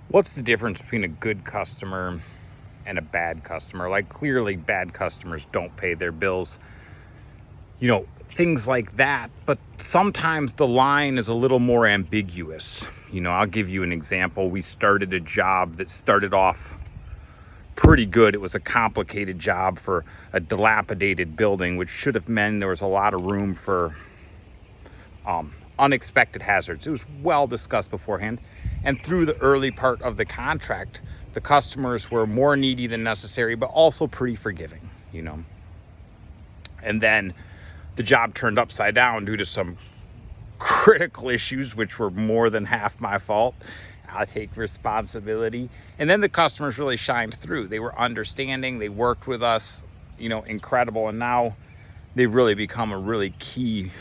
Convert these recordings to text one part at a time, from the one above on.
What's the difference between a good customer and a bad customer? Like, clearly bad customers don't pay their bills, things like that. But sometimes the line is a little more ambiguous. I'll give you an example. We started a job that started off pretty good. It was a complicated job for a dilapidated building, which should have meant there was a lot of room for unexpected hazards. It was well discussed beforehand. And through the early part of the contract, the customers were more needy than necessary, but also pretty forgiving, And then the job turned upside down due to some critical issues, which were more than half my fault. I take responsibility. And then the customers really shined through. They were understanding. They worked with us, incredible. And now they've really become a really key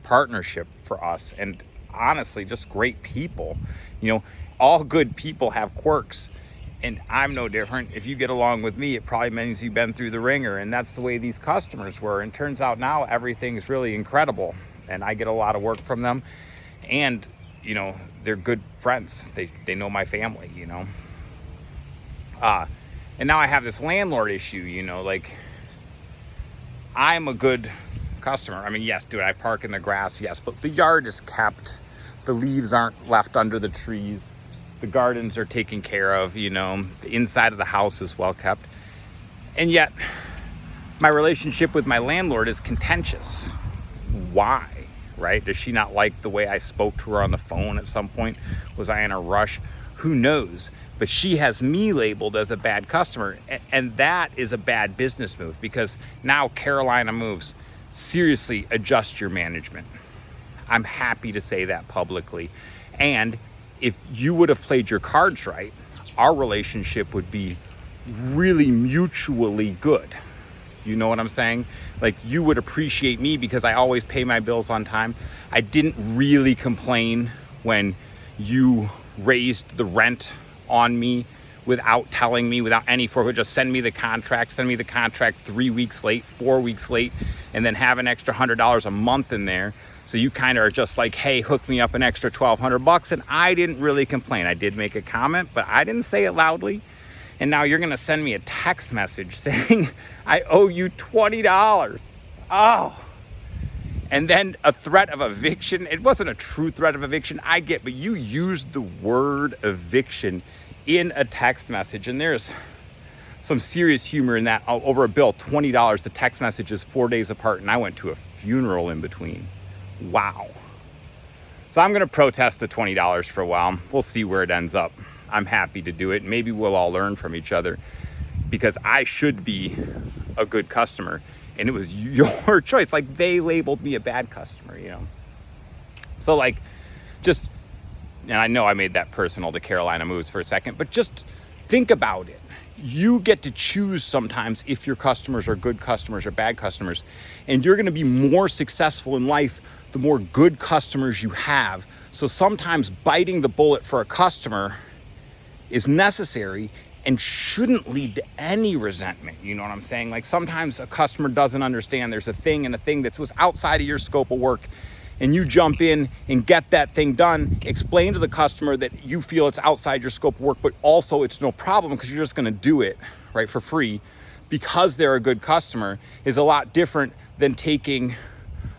partnership for us. And honestly, just great people. All good people have quirks, and I'm no different. If you get along with me, it probably means you've been through the ringer, and that's the way these customers were. And turns out now everything's really incredible, and I get a lot of work from them. And they're good friends. They know my family. And now I have this landlord issue. I'm a good customer. I mean, yes, I park in the grass, yes, but the yard is kept. The leaves aren't left under the trees. The gardens are taken care of, the inside of the house is well kept. And yet, my relationship with my landlord is contentious. Why, right? Does she not like the way I spoke to her on the phone at some point? Was I in a rush? Who knows? But she has me labeled as a bad customer. And that is a bad business move, because now Carolina Moves, seriously, adjust your management. I'm happy to say that publicly. And if you would have played your cards right, our relationship would be really mutually good. You know what I'm saying? Like, you would appreciate me because I always pay my bills on time. I didn't really complain when you raised the rent on me without telling me, without any forward. Just send me the contract 3 weeks late, 4 weeks late, and then have an extra $100 a month in there. So you kind of are just like, hey, hook me up an extra $1,200. And I didn't really complain. I did make a comment, but I didn't say it loudly. And now you're going to send me a text message saying I owe you $20. Oh. And then a threat of eviction. It wasn't a true threat of eviction, I get, but you used the word eviction in a text message. And there's some serious humor in that. Over a bill, $20. The text message is 4 days apart, and I went to a funeral in between. Wow. So I'm going to protest the $20 for a while. We'll see where it ends up. I'm happy to do it. Maybe we'll all learn from each other, because I should be a good customer, and it was your choice. Like, they labeled me a bad customer, So and I know I made that personal to Carolina Moves for a second, but just think about it. You get to choose sometimes if your customers are good customers or bad customers, and you're going to be more successful in life the more good customers you have. So sometimes biting the bullet for a customer is necessary and shouldn't lead to any resentment. You know what I'm saying? Like, sometimes a customer doesn't understand there's a thing that was outside of your scope of work, and you jump in and get that thing done. Explain to the customer that you feel it's outside your scope of work, but also it's no problem because you're just going to do it, right, for free, because they're a good customer, is a lot different than taking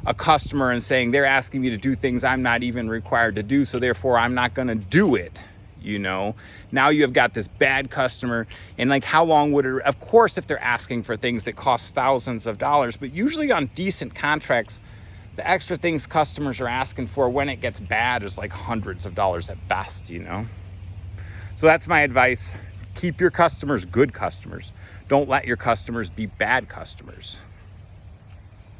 a customer and saying they're asking me to do things I'm not even required to do, so therefore I'm not going to do it. Now you have got this bad customer, and like, how long would it, of course, if they're asking for things that cost thousands of dollars, but usually on decent contracts, the extra things customers are asking for when it gets bad is like hundreds of dollars at best, So that's my advice. Keep your customers good customers. Don't let your customers be bad customers.